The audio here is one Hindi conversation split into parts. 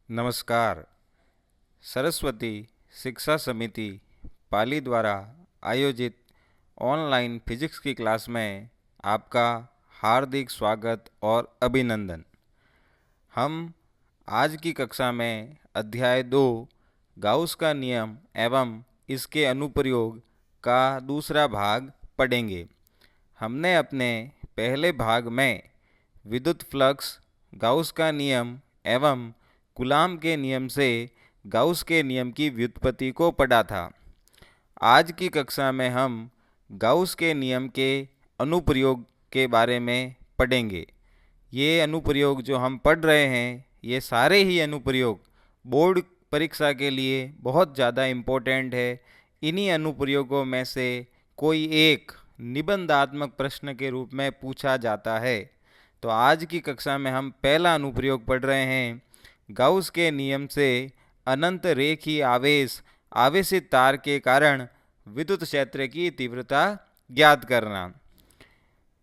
नमस्कार। सरस्वती शिक्षा समिति पाली द्वारा आयोजित ऑनलाइन फिजिक्स की क्लास में आपका हार्दिक स्वागत और अभिनंदन। हम आज की कक्षा में अध्याय 2 गाउस का नियम एवं इसके अनुप्रयोग का दूसरा भाग पढ़ेंगे। हमने अपने पहले भाग में विद्युत फ्लक्स, गाउस का नियम एवं कूलाम के नियम से गाउस के नियम की व्युत्पत्ति को पढ़ा था। आज की कक्षा में हम गाउस के नियम के अनुप्रयोग के बारे में पढ़ेंगे। ये अनुप्रयोग जो हम पढ़ रहे हैं, ये सारे ही अनुप्रयोग बोर्ड परीक्षा के लिए बहुत ज़्यादा इम्पोर्टेंट है। इन्हीं अनुप्रयोगों में से कोई एक निबंधात्मक प्रश्न के रूप में पूछा जाता है। तो आज की कक्षा में हम पहला अनुप्रयोग पढ़ रहे हैं। गाउस के नियम से अनंत रेखीय आवेश आवेशित तार के कारण विद्युत क्षेत्र की तीव्रता ज्ञात करना।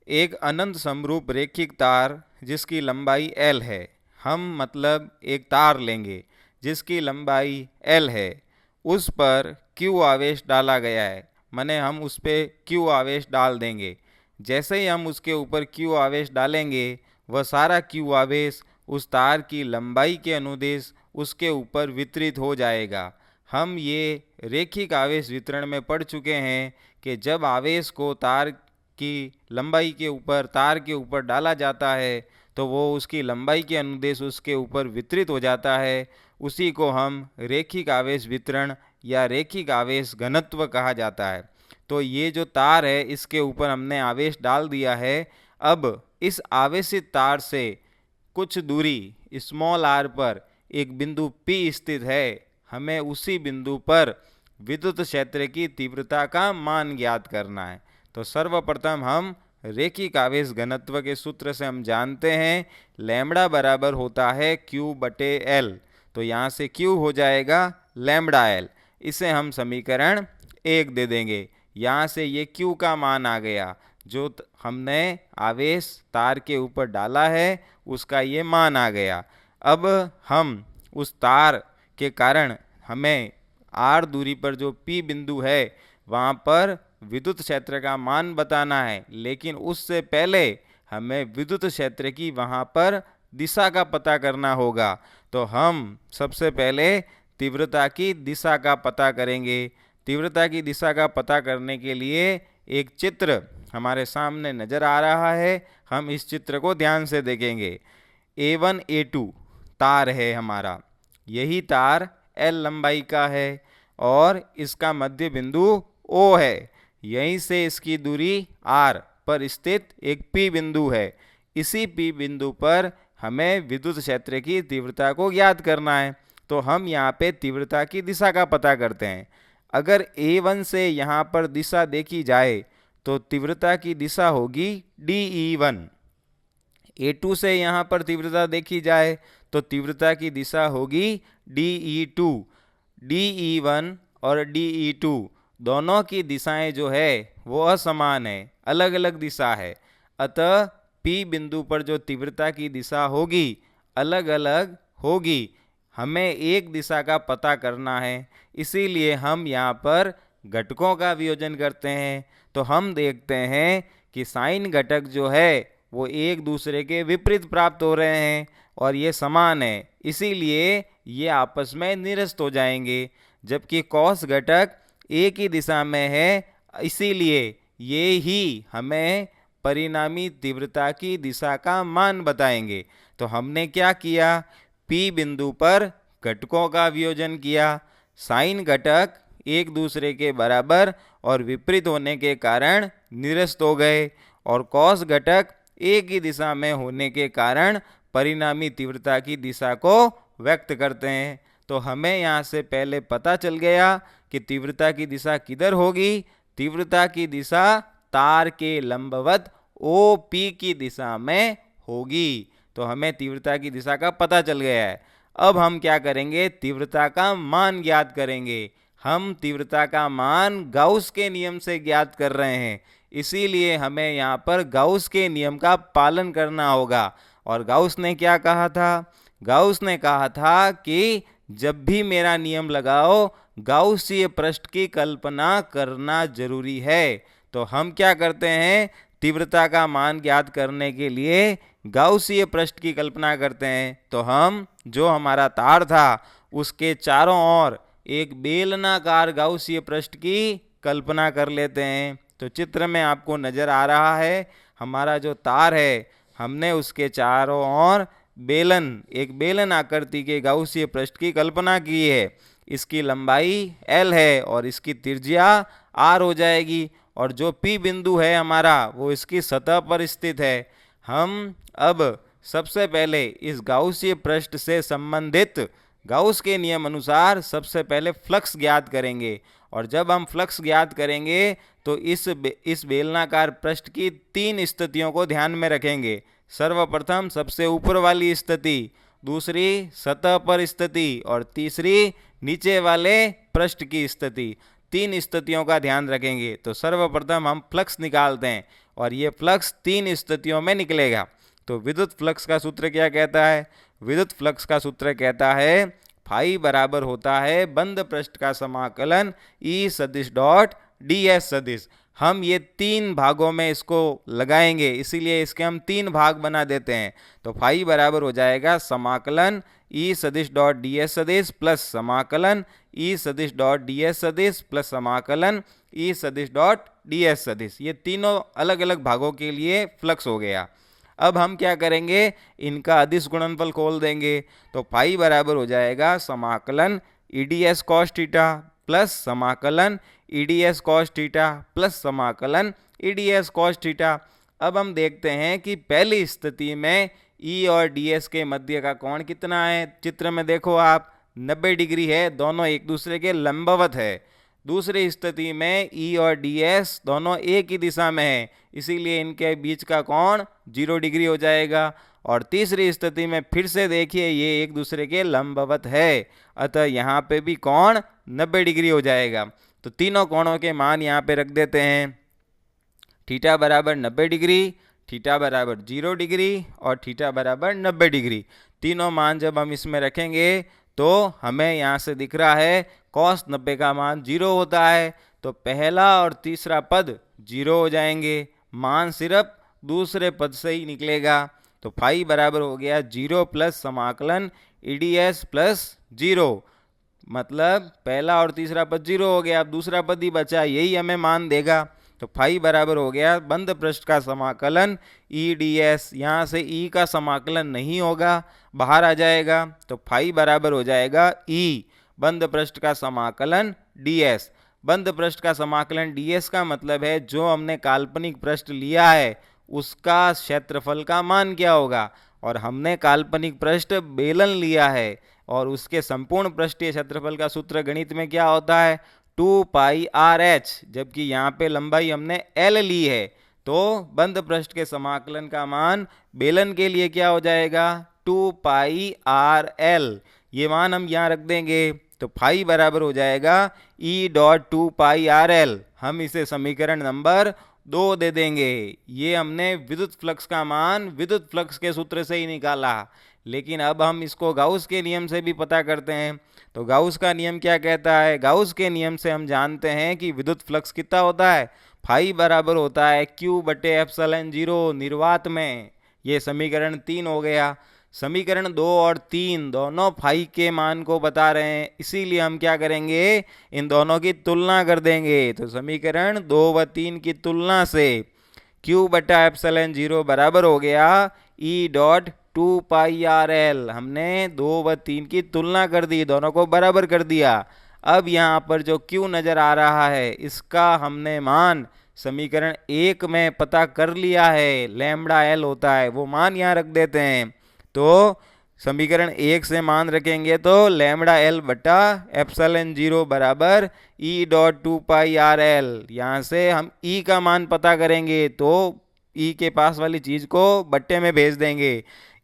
एक अनंत समरूप रेखिक तार जिसकी लंबाई L है, हम मतलब एक तार लेंगे जिसकी लंबाई L है, उस पर Q आवेश डाला गया है, माने हम उस पर Q आवेश डाल देंगे। जैसे ही हम उसके ऊपर Q आवेश डालेंगे, वह सारा Q आवेश उस तार की लंबाई के अनुदेश उसके ऊपर वितरित हो जाएगा। हम ये रेखिक आवेश वितरण में पढ़ चुके हैं कि जब आवेश को तार की लंबाई के ऊपर तार के ऊपर डाला जाता है तो वो उसकी लंबाई के अनुदेश उसके ऊपर वितरित हो जाता है। उसी को हम रेखिक आवेश वितरण या रेखिक आवेश घनत्व कहा जाता है। तो ये जो तार है, इसके ऊपर हमने आवेश डाल दिया है। अब इस आवेशित तार से कुछ दूरी स्मॉल r पर एक बिंदु P स्थित है। हमें उसी बिंदु पर विद्युत क्षेत्र की तीव्रता का मान ज्ञात करना है। तो सर्वप्रथम हम रेखिक आवेश घनत्व के सूत्र से हम जानते हैं लैम्बडा बराबर होता है Q/L। तो यहाँ से Q हो जाएगा लैम्बडा L। इसे हम समीकरण 1 दे देंगे। यहाँ से ये Q का मान आ गया, जो हमने आवेश तार के ऊपर डाला है उसका ये मान आ गया। अब हम उस तार के कारण हमें r दूरी पर जो P बिंदु है वहाँ पर विद्युत क्षेत्र का मान बताना है, लेकिन उससे पहले हमें विद्युत क्षेत्र की वहाँ पर दिशा का पता करना होगा। तो हम सबसे पहले तीव्रता की दिशा का पता करेंगे। तीव्रता की दिशा का पता करने के लिए एक चित्र हमारे सामने नज़र आ रहा है। हम इस चित्र को ध्यान से देखेंगे। A1 A2 तार है हमारा, यही तार L लंबाई का है और इसका मध्य बिंदु O है। यहीं से इसकी दूरी R पर स्थित एक P बिंदु है। इसी P बिंदु पर हमें विद्युत क्षेत्र की तीव्रता को ज्ञात करना है। तो हम यहाँ पे तीव्रता की दिशा का पता करते हैं। अगर A1 से यहाँ पर दिशा देखी जाए तो तीव्रता की दिशा होगी DE1। A2 से यहाँ पर तीव्रता देखी जाए तो तीव्रता की दिशा होगी DE2। DE1 और DE2 दोनों की दिशाएं जो है वो असमान है, अलग अलग दिशा है। अतः P बिंदु पर जो तीव्रता की दिशा होगी अलग अलग होगी। हमें एक दिशा का पता करना है, इसीलिए हम यहाँ पर घटकों का वियोजन करते हैं। तो हम देखते हैं कि साइन घटक जो है वो एक दूसरे के विपरीत प्राप्त हो रहे हैं और ये समान है, इसीलिए ये आपस में निरस्त हो जाएंगे। जबकि कॉस घटक एक ही दिशा में है, इसीलिए ये ही हमें परिणामी तीव्रता की दिशा का मान बताएंगे। तो हमने क्या किया, P बिंदु पर घटकों का वियोजन किया। साइन घटक एक दूसरे के बराबर और विपरीत होने के कारण निरस्त हो गए और कॉस घटक एक ही दिशा में होने के कारण परिणामी तीव्रता की दिशा को व्यक्त करते हैं। तो हमें यहाँ से पहले पता चल गया कि तीव्रता की दिशा किधर होगी। तीव्रता की दिशा तार के लंबवत OP की दिशा में होगी। तो हमें तीव्रता की दिशा का पता चल गया है। अब हम क्या करेंगे, तीव्रता का मान ज्ञात करेंगे। हम तीव्रता का मान गाउस के नियम से ज्ञात कर रहे हैं, इसीलिए हमें यहाँ पर गाउस के नियम का पालन करना होगा। और गाउस ने क्या कहा था, गाउस ने कहा था कि जब भी मेरा नियम लगाओ गाउसीय पृष्ठ की कल्पना करना जरूरी है। तो हम क्या करते हैं, तीव्रता का मान ज्ञात करने के लिए गाउसीय पृष्ठ की कल्पना करते हैं। तो हम जो हमारा तार था उसके चारों ओर एक बेलनाकार गाउसीय पृष्ठ की कल्पना कर लेते हैं। तो चित्र में आपको नजर आ रहा है हमारा जो तार है, हमने उसके चारों ओर एक बेलन आकृति के गाउसीय पृष्ठ की कल्पना की है। इसकी लंबाई L है और इसकी त्रिज्या R हो जाएगी, और जो P बिंदु है हमारा वो इसकी सतह पर स्थित है। हम अब सबसे पहले इस गाउसीय पृष्ठ से संबंधित गाउस के नियम अनुसार सबसे पहले फ्लक्स ज्ञात करेंगे, और जब हम फ्लक्स ज्ञात करेंगे तो इस बेलनाकार पृष्ठ की 3 स्थितियों को ध्यान में रखेंगे। सर्वप्रथम सबसे ऊपर वाली स्थिति, दूसरी सतह पर स्थिति, और तीसरी नीचे वाले पृष्ठ की स्थिति। 3 स्थितियों का ध्यान रखेंगे। तो सर्वप्रथम हम फ्लक्स निकालते हैं, और ये फ्लक्स 3 स्थितियों में निकलेगा। तो विद्युत फ्लक्स का सूत्र क्या कहता है? विद्युत फ्लक्स का सूत्र कहता है फाई बराबर होता है बंद पृष्ठ का समाकलन ई सदिश डॉट डी एस सदिश। हम ये 3 भागों में इसको लगाएंगे, इसीलिए इसके हम 3 भाग बना देते हैं। तो फाई बराबर हो जाएगा समाकलन ई सदिश डॉट डी एस सदिश प्लस समाकलन ई सदिश डॉट डी एस सदिश प्लस समाकलन ई सदिश डॉट डी एस सदिश। ये तीनों अलग अलग भागों के लिए फ्लक्स हो गया। अब हम क्या करेंगे, इनका अदिश गुणनफल खोल देंगे। तो फाई बराबर हो जाएगा समाकलन E D S cos theta plus समाकलन E D S cos theta plus समाकलन E D S cos theta. अब हम देखते हैं कि पहली स्थिति में ई और डी एस के मध्य का कोण कितना है। चित्र में देखो आप, 90 डिग्री है, दोनों एक दूसरे के लंबवत है। दूसरी स्थिति में ई और डी एस दोनों एक ही दिशा में है, इसीलिए इनके बीच का कोण 0 डिग्री हो जाएगा। और तीसरी स्थिति में फिर से देखिए ये एक दूसरे के लंबवत है, अतः यहाँ पे भी कोण 90 डिग्री हो जाएगा। तो तीनों कोणों के मान यहाँ पे रख देते हैं। थीटा बराबर 90 डिग्री, थीटा बराबर 0 डिग्री और थीटा बराबर 90 डिग्री। तीनों मान जब हम इसमें रखेंगे तो हमें यहाँ से दिख रहा है cos 90 का मान 0 होता है। तो पहला और तीसरा पद 0 हो जाएंगे, मान सिर्फ दूसरे पद से ही निकलेगा। तो फाई बराबर हो गया 0 प्लस समाकलन ई डी एस प्लस 0, मतलब पहला और तीसरा पद 0 हो गया, अब दूसरा पद ही बचा, यही हमें मान देगा। तो फाई बराबर हो गया बंद पृष्ठ का समाकलन ई डी एस, यहाँ से ई का समाकलन नहीं होगा, बाहर आ जाएगा। तो फाई बराबर हो जाएगा ई बंद पृष्ठ का समाकलन डी एस। बंद पृष्ठ का समाकलन डी एस का मतलब है जो हमने काल्पनिक पृष्ठ लिया है उसका क्षेत्रफल का मान क्या होगा। और हमने काल्पनिक पृष्ठ बेलन लिया है, और उसके संपूर्ण पृष्ठीय क्षेत्रफल का सूत्र गणित में क्या होता है, 2 पाई आर एच, जबकि यहाँ पे लंबाई हमने एल ली है। तो बंद पृष्ठ के समाकलन का मान बेलन के लिए क्या हो जाएगा, 2 पाई आर एल। ये मान हम यहाँ रख देंगे। तो फाई बराबर हो जाएगा E dot 2 pi R L. हम इसे समीकरण नंबर 2 दे देंगे। ये हमने विद्युत फ्लक्स का मान विद्युत फ्लक्स के सूत्र से ही निकाला, लेकिन अब हम इसको गाउस के नियम से भी पता करते हैं। तो गाउस का नियम क्या कहता है, गाउस के नियम से हम जानते हैं कि विद्युत फ्लक्स कितना होता है, फाई बराबर होता है Q बटे एप्सिलॉन 0 निर्वात में। ये समीकरण 3 हो गया। समीकरण 2 और 3 दोनों फाई के मान को बता रहे हैं, इसीलिए हम क्या करेंगे, इन दोनों की तुलना कर देंगे। तो समीकरण 2 व 3 की तुलना से Q बटा एप्सिलॉन 0 बराबर हो गया E dot 2 pi R L. हमने 2 व 3 की तुलना कर दी, दोनों को बराबर कर दिया। अब यहाँ पर जो Q नज़र आ रहा है इसका हमने मान समीकरण 1 में पता कर लिया है, लैम्बडा एल होता है, वो मान यहाँ रख देते हैं। तो समीकरण 1 से मान रखेंगे तो लैम्बडा एल बटा एप्सिलॉन 0 बराबर E dot 2 pi R L. यहाँ से हम ई का मान पता करेंगे तो ई के पास वाली चीज़ को बट्टे में भेज देंगे।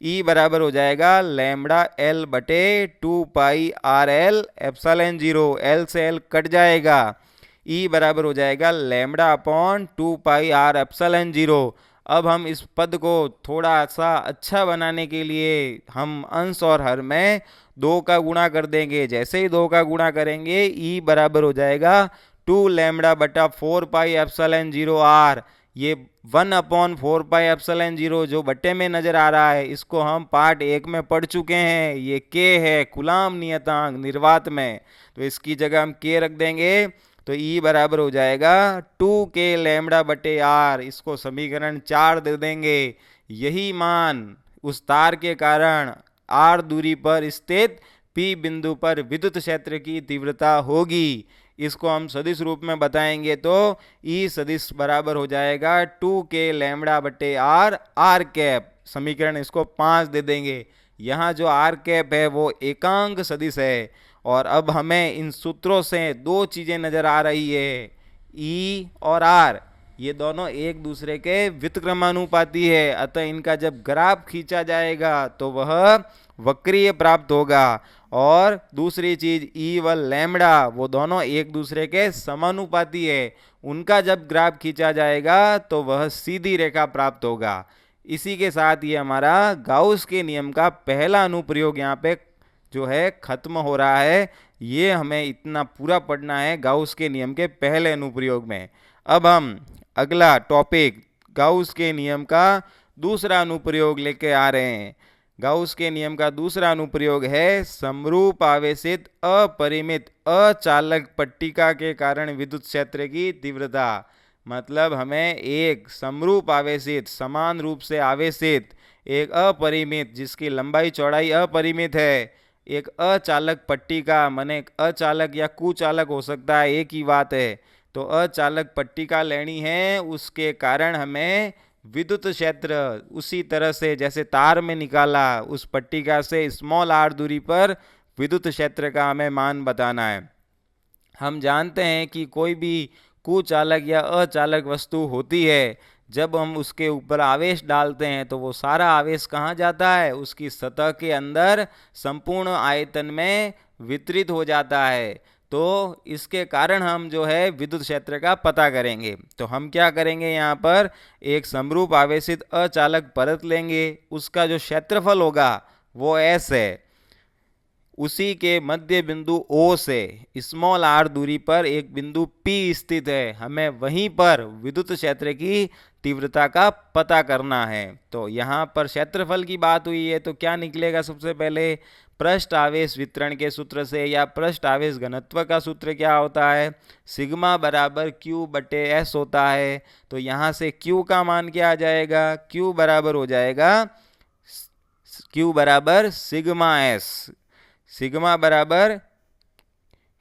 ई बराबर हो जाएगा लैम्बडा एल बटे 2 pi R L epsilon 0, L से एल कट जाएगा। ई बराबर हो जाएगा lambda upon 2 pi R epsilon 0। अब हम इस पद को थोड़ा सा अच्छा बनाने के लिए हम अंश और हर में 2 का गुणा कर देंगे। जैसे ही 2 का गुणा करेंगे ई बराबर हो जाएगा 2 लैम्बडा/4 पाई एप्सिलॉन 0 r। ये 1/4 पाई एप्सिलॉन 0 जो बट्टे में नजर आ रहा है, इसको हम पार्ट 1 में पढ़ चुके हैं। ये के है, कूलाम नियतांक निर्वात में, तो इसकी जगह हम के रख देंगे। तो ई बराबर हो जाएगा 2k लैम्बडा/r। इसको समीकरण 4 दे देंगे। यही मान उस तार के कारण r दूरी पर स्थित p बिंदु पर विद्युत क्षेत्र की तीव्रता होगी। इसको हम सदिश रूप में बताएंगे तो ई सदिश बराबर हो जाएगा 2k लैम्बडा/r r कैप। समीकरण इसको 5 दे देंगे। यहाँ जो r कैप है वो एकांक सदिश है। और अब हमें इन सूत्रों से 2 चीजें नजर आ रही है, ई और आर, ये दोनों एक दूसरे के व्युत्क्रमानुपाती है। अतः इनका जब ग्राफ खींचा जाएगा तो वह वक्रीय प्राप्त होगा। और दूसरी चीज ई व लैम्बडा, वो दोनों एक दूसरे के समानुपाती है। उनका जब ग्राफ खींचा जाएगा तो वह सीधी रेखा प्राप्त होगा। इसी के साथ ये हमारा गाउस के नियम का पहला अनुप्रयोग यहाँ पे जो है खत्म हो रहा है। ये हमें इतना पूरा पढ़ना है गाउस के नियम के पहले अनुप्रयोग में। अब हम अगला टॉपिक गाउस के नियम का दूसरा अनुप्रयोग लेके आ रहे हैं। गाउस के नियम का दूसरा अनुप्रयोग है समरूप आवेशित अपरिमित अचालक पट्टिका के कारण विद्युत क्षेत्र की तीव्रता। मतलब हमें एक समरूप आवेशित, समान रूप से आवेशित, एक अपरिमित जिसकी लंबाई चौड़ाई अपरिमित है, एक अचालक पट्टिका, माने अचालक या कुचालक हो सकता है, एक ही बात है। तो अचालक पट्टिका लेनी है, उसके कारण हमें विद्युत क्षेत्र उसी तरह से जैसे तार में निकाला, उस पट्टिका से स्मॉल r दूरी पर विद्युत क्षेत्र का हमें मान बताना है। हम जानते हैं कि कोई भी कुचालक या अचालक वस्तु होती है, जब हम उसके ऊपर आवेश डालते हैं तो वो सारा आवेश कहाँ जाता है, उसकी सतह के अंदर संपूर्ण आयतन में वितरित हो जाता है। तो इसके कारण हम जो है विद्युत क्षेत्र का पता करेंगे। तो हम क्या करेंगे, यहाँ पर एक समरूप आवेशित अचालक परत लेंगे, उसका जो क्षेत्रफल होगा वो S है। उसी के मध्य बिंदु O से स्मॉल r दूरी पर एक बिंदु P स्थित है। हमें वहीं पर विद्युत क्षेत्र की तीव्रता का पता करना है। तो यहाँ पर क्षेत्रफल की बात हुई है तो क्या निकलेगा, सबसे पहले पृष्ठ आवेश वितरण के सूत्र से या पृष्ठ आवेश घनत्व का सूत्र क्या होता है, सिग्मा बराबर Q/S होता है। तो यहाँ से Q का मान क्या आ जाएगा, Q बराबर हो जाएगा Q बराबर सिग्मा S। सिग्मा बराबर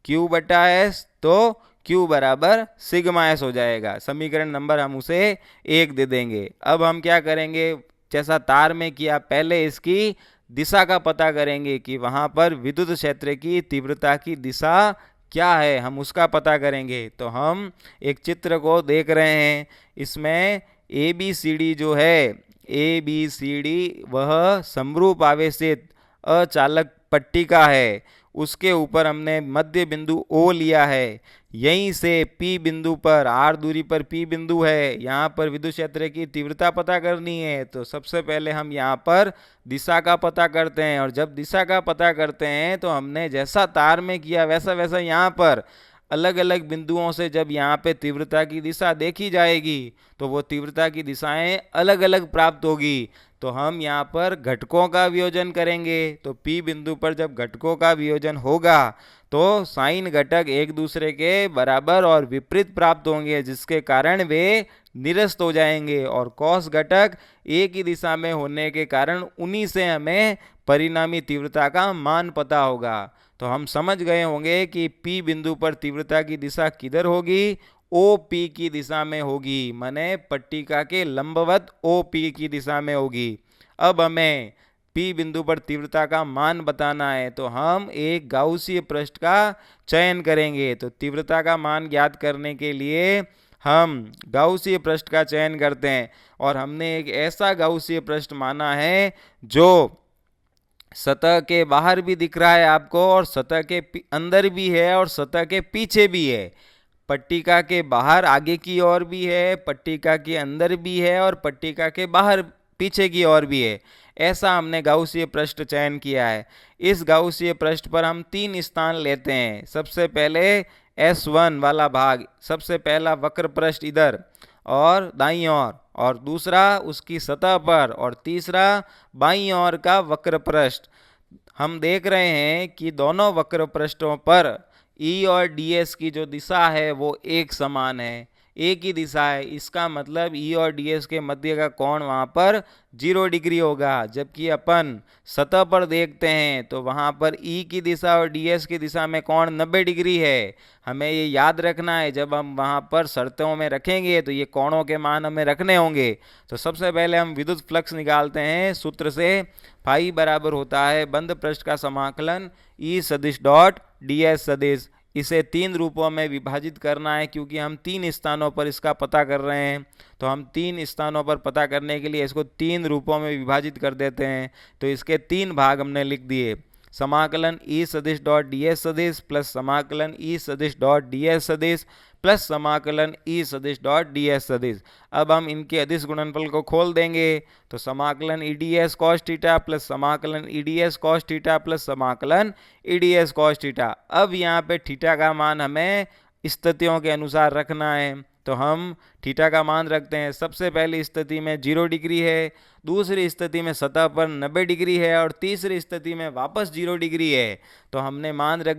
Q/S, तो Q बराबर सिग्मा S हो जाएगा। समीकरण नंबर हम उसे 1 दे देंगे। अब हम क्या करेंगे, जैसा तार में किया, पहले इसकी दिशा का पता करेंगे कि वहां पर विद्युत क्षेत्र की तीव्रता की दिशा क्या है, हम उसका पता करेंगे। तो हम एक चित्र को देख रहे हैं, इसमें ABCD जो है, ABCD वह समरूप आवेशित अचालक पट्टिका है। उसके ऊपर हमने मध्य बिंदु O लिया है। यहीं से P बिंदु पर, R दूरी पर P बिंदु है, यहाँ पर विद्युत क्षेत्र की तीव्रता पता करनी है। तो सबसे पहले हम यहाँ पर दिशा का पता करते हैं। और जब दिशा का पता करते हैं तो हमने जैसा तार में किया वैसा वैसा यहाँ पर अलग अलग बिंदुओं से जब यहाँ पे तीव्रता की दिशा देखी जाएगी तो वो तीव्रता की दिशाएं अलग अलग प्राप्त होगी। तो हम यहाँ पर घटकों का वियोजन करेंगे। तो P बिंदु पर जब घटकों का वियोजन होगा तो साइन घटक एक दूसरे के बराबर और विपरीत प्राप्त होंगे, जिसके कारण वे निरस्त हो जाएंगे। और कॉस घटक एक ही दिशा में होने के कारण उन्हीं से हमें परिणामी तीव्रता का मान पता होगा। तो हम समझ गए होंगे कि P बिंदु पर तीव्रता की दिशा किधर होगी, OP की दिशा में होगी, माने पट्टिका के लंबवत OP की दिशा में होगी। अब हमें P बिंदु पर तीव्रता का मान बताना है तो हम एक गाउसीय पृष्ठ का चयन करेंगे। तो तीव्रता का मान ज्ञात करने के लिए हम गाउसीय पृष्ठ का चयन करते हैं। और हमने एक ऐसा गाउसीय पृष्ठ माना है जो सतह के बाहर भी दिख रहा है आपको, और सतह के अंदर भी है, और सतह के पीछे भी है। पट्टिका के बाहर आगे की ओर भी है, पट्टिका के अंदर भी है और पट्टिका के बाहर पीछे की ओर भी है। ऐसा हमने गाउसीय पृष्ठ चयन किया है। इस गाउसीय पृष्ठ पर हम 3 स्थान लेते हैं। सबसे पहले S1 वाला भाग, सबसे पहला वक्र पृष्ठ इधर और दाईं ओर, और दूसरा उसकी सतह पर, और तीसरा बाईं ओर का वक्र पृष्ठ। हम देख रहे हैं कि दोनों वक्र पृष्ठों पर ई और डी एस की जो दिशा है वो एक समान है, एक ही दिशा है। इसका मतलब ई और डी एस के मध्य का कोण वहाँ पर 0 डिग्री होगा। जबकि अपन सतह पर देखते हैं तो वहाँ पर ई की दिशा और डी एस की दिशा में कोण 90 डिग्री है। हमें ये याद रखना है, जब हम वहाँ पर शर्तों में रखेंगे तो ये कोणों के मान हमें रखने होंगे। तो सबसे पहले हम विद्युत फ्लक्स निकालते हैं सूत्र से। फाई बराबर होता है बंद पृष्ठ का समाकलन ई सदिश डॉट डी एस सदिश। इसे 3 रूपों में विभाजित करना है, क्योंकि हम 3 स्थानों पर इसका पता कर रहे हैं। तो हम 3 स्थानों पर पता करने के लिए इसको 3 रूपों में विभाजित कर देते हैं। तो इसके 3 भाग हमने लिख दिए। समाकलन ई सदिश डॉट डी एस सदिश प्लस समाकलन ई सदिश डॉट डी एस सदिश प्लस समाकलन ई सदिश डॉट डी एस सदिश। अब हम इनके अदिश गुणनफल को खोल देंगे। तो समाकलन E D S cos theta plus समाकलन E D S cos theta plus समाकलन E D S cos theta. अब यहाँ पे थीटा का मान हमें स्थितियों के अनुसार रखना है। तो हम थीटा का मान रखते हैं। सबसे पहली स्थिति में 0 डिग्री है, दूसरी स्थिति में सतह पर 90 डिग्री है, और तीसरी स्थिति में वापस 0 डिग्री है। तो हमने मान रख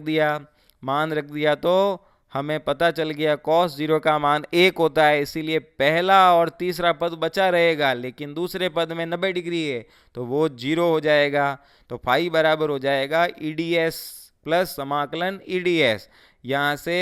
दिया तो हमें पता चल गया cos 0 का मान 1 होता है। इसीलिए पहला और तीसरा पद बचा रहेगा, लेकिन दूसरे पद में 90 डिग्री है तो वो 0 हो जाएगा। तो फाई बराबर हो जाएगा ई डी एस प्लस समाकलन ई डी एस। यहाँ से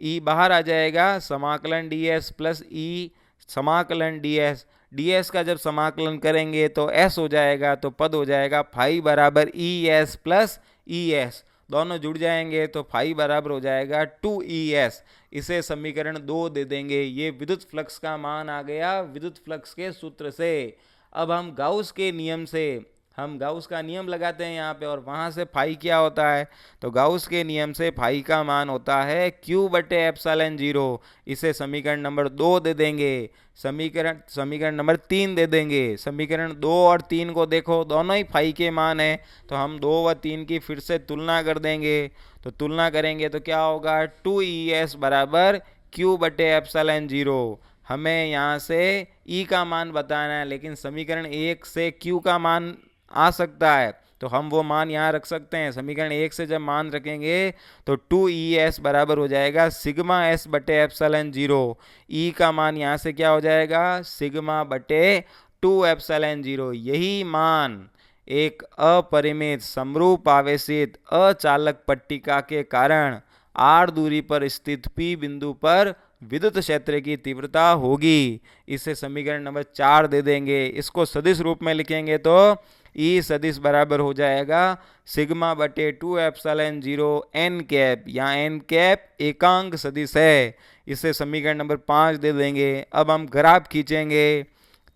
ई बाहर आ जाएगा, समाकलन डी एस प्लस ई समाकलन डी एस। डी एस का जब समाकलन करेंगे तो एस हो जाएगा, तो पद हो जाएगा फाई बराबर E S plus E S. दोनों जुड़ जाएंगे तो फाई बराबर हो जाएगा 2ES। इसे समीकरण 2 दे देंगे। ये विद्युत फ्लक्स का मान आ गया विद्युत फ्लक्स के सूत्र से। अब हम गाउस के नियम से, हम गाउस का नियम लगाते हैं यहाँ पे, और वहाँ से फाई क्या होता है, तो गाउस के नियम से फाई का मान होता है Q बटे एप्सिलॉन 0। इसे समीकरण नंबर 2 दे देंगे। समीकरण नंबर 3 दे देंगे। समीकरण 2 और 3 को देखो, दोनों ही फाई के मान है। तो हम 2 व 3 की फिर से तुलना कर देंगे। तो तुलना करेंगे तो क्या होगा, 2ES बराबर Q बटे एप्सिलॉन 0। हमें यहाँ से E का मान बताना है, लेकिन समीकरण 1 से Q का मान आ सकता है, तो हम वो मान यहाँ रख सकते हैं। समीकरण 1 से जब मान रखेंगे तो 2ES बराबर हो जाएगा सिग्मा S बटे एप्सिलॉन 0। E का मान यहाँ से क्या हो जाएगा, सिग्मा बटे 2 एप्सिलॉन 0। यही मान एक अपरिमित समरूप आवेशित अचालक पट्टिका के कारण r दूरी पर स्थित P बिंदु पर विद्युत क्षेत्र की तीव्रता होगी। इसे समीकरण नंबर 4 दे देंगे। इसको सदिश रूप में लिखेंगे तो ई सदिश बराबर हो जाएगा सिग्मा बटे 2 एप्सिलॉन 0 एन कैप। यहाँ एन कैप एकांक सदिश है। इसे समीकरण नंबर 5 दे देंगे। अब हम ग्राफ खींचेंगे।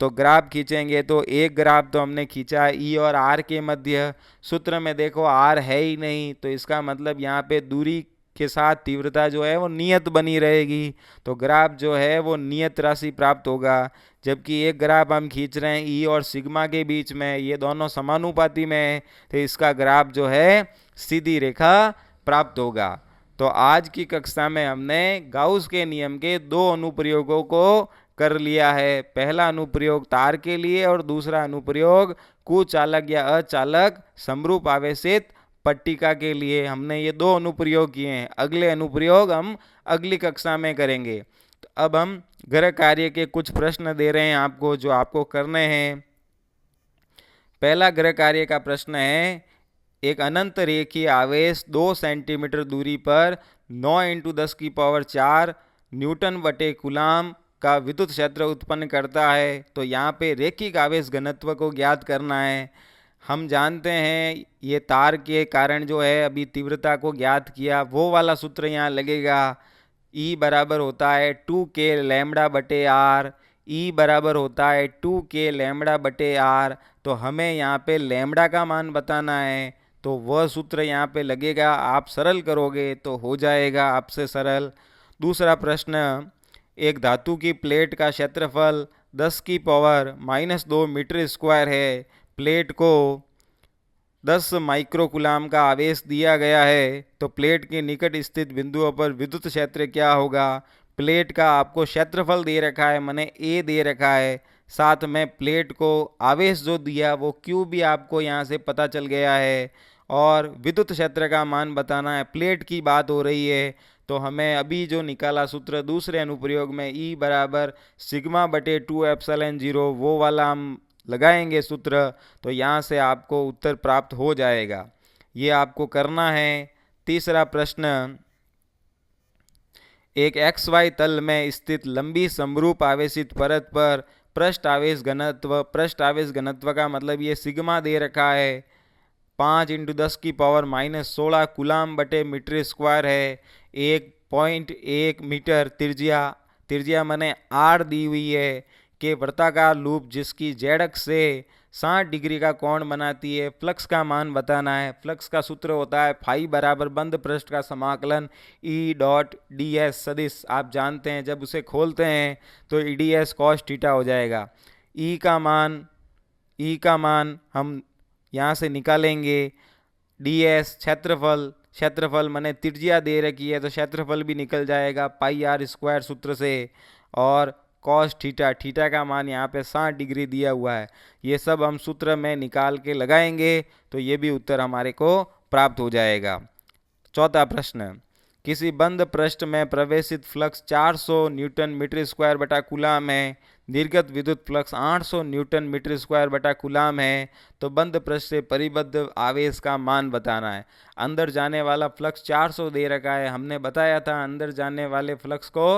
तो एक ग्राफ तो हमने खींचा ई और आर के मध्य। सूत्र में देखो आर है ही नहीं, तो इसका मतलब यहाँ पे दूरी के साथ तीव्रता जो है वो नियत बनी रहेगी। तो ग्राफ जो है वो नियत राशि प्राप्त होगा। जबकि एक ग्राफ हम खींच रहे हैं ई और सिग्मा के बीच में, ये दोनों समानुपाती में है, तो इसका ग्राफ जो है सीधी रेखा प्राप्त होगा। तो आज की कक्षा में हमने गाउस के नियम के 2 अनुप्रयोगों को कर लिया है। पहला अनुप्रयोग तार के लिए और दूसरा अनुप्रयोग कुचालक या अचालक समरूप आवेशित पट्टिका के लिए। हमने ये 2 अनुप्रयोग किए हैं। अगले अनुप्रयोग हम अगली कक्षा में करेंगे। तो अब हम गृह कार्य के कुछ प्रश्न दे रहे हैं आपको, जो आपको करने हैं। पहला गृह कार्य का प्रश्न है, एक अनंत रेखीय आवेश 2 सेंटीमीटर दूरी पर 9 × 10⁴ न्यूटन बटे कूलाम का विद्युत क्षेत्र उत्पन्न करता है। तो यहाँ पे रेखिक आवेश घनत्व को ज्ञात करना है। हम जानते हैं ये तार के कारण जो है अभी तीव्रता को ज्ञात किया, वो वाला सूत्र यहाँ लगेगा। E बराबर होता है 2K लैम्बडा बटे R। E बराबर होता है 2K लैम्बडा बटे R। तो हमें यहाँ पे लैम्बडा का मान बताना है, तो वह सूत्र यहाँ पे लगेगा। आप सरल करोगे तो हो जाएगा आपसे सरल। दूसरा प्रश्न, एक धातु की प्लेट का क्षेत्रफल 10 की पावर -2 मीटर स्क्वायर है। प्लेट को 10 माइक्रोकुलाम का आवेश दिया गया है, तो प्लेट के निकट स्थित बिंदुओं पर विद्युत क्षेत्र क्या होगा। प्लेट का आपको क्षेत्रफल दे रखा है, माने ए दे रखा है, साथ में प्लेट को आवेश जो दिया वो क्यू भी आपको यहाँ से पता चल गया है, और विद्युत क्षेत्र का मान बताना है। प्लेट की बात हो रही है, तो हमें अभी जो निकाला सूत्र दूसरे अनुप्रयोग में E बराबर सिग्मा बटे 2 एप्सिलॉन 0 वो वाला हम लगाएंगे सूत्र, तो यहाँ से आपको उत्तर प्राप्त हो जाएगा। ये आपको करना है। तीसरा प्रश्न, एक XY तल में स्थित लंबी समरूप आवेशित परत पर पृष्ठ आवेश घनत्व का मतलब ये सिग्मा दे रखा है, 5 × 10 की पावर -16 कुलाम बटे मीटर स्क्वायर है। 1.1 मीटर त्रिज्या माने आर दी हुई है कि वृत्ताकार लूप जिसकी जेड अक्ष से 60 डिग्री का कोण बनाती है। फ्लक्स का मान बताना है। फ्लक्स का सूत्र होता है फाई बराबर बंद पृष्ठ का समाकलन ई डॉट डी एस सदिश, आप जानते हैं, जब उसे खोलते हैं तो ई डी एस कॉस थीटा हो जाएगा। ई का मान हम यहाँ से निकालेंगे। डी एस क्षेत्रफल माने त्रिज्या दे रखी है, तो क्षेत्रफल भी निकल जाएगा पाई आर स्क्वायर सूत्र से, और कॉस थीटा का मान यहाँ पे 60 डिग्री दिया हुआ है। ये सब हम सूत्र में निकाल के लगाएंगे तो ये भी उत्तर हमारे को प्राप्त हो जाएगा। चौथा प्रश्न, किसी बंद पृष्ठ में प्रवेशित फ्लक्स 400 न्यूटन मीटर स्क्वायर बटा कूलाम है, निर्गत विद्युत फ्लक्स 800 न्यूटन मीटर स्क्वायर बटा कूलाम है, तो बंद पृष्ठ से परिबद्ध आवेश का मान बताना है। अंदर जाने वाला फ्लक्स 400 दे रखा है, हमने बताया था अंदर जाने वाले फ्लक्स को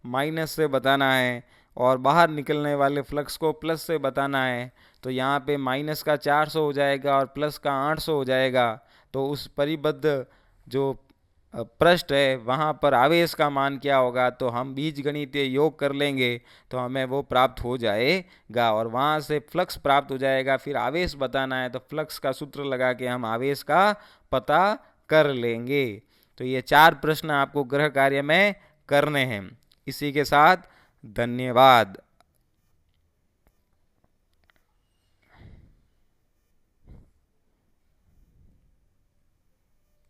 माइनस से बताना है और बाहर निकलने वाले फ्लक्स को प्लस से बताना है। तो यहाँ पे माइनस का 400 हो जाएगा और प्लस का 800 हो जाएगा, तो उस परिबद्ध जो पृष्ठ है वहाँ पर आवेश का मान क्या होगा, तो हम बीजगणितीय योग कर लेंगे तो हमें वो प्राप्त हो जाएगा, और वहाँ से फ्लक्स प्राप्त हो जाएगा। फिर आवेश बताना है तो फ्लक्स का सूत्र लगा के हम आवेश का पता कर लेंगे। तो ये 4 प्रश्न आपको गृह कार्य में करने हैं। इसी के साथ धन्यवाद।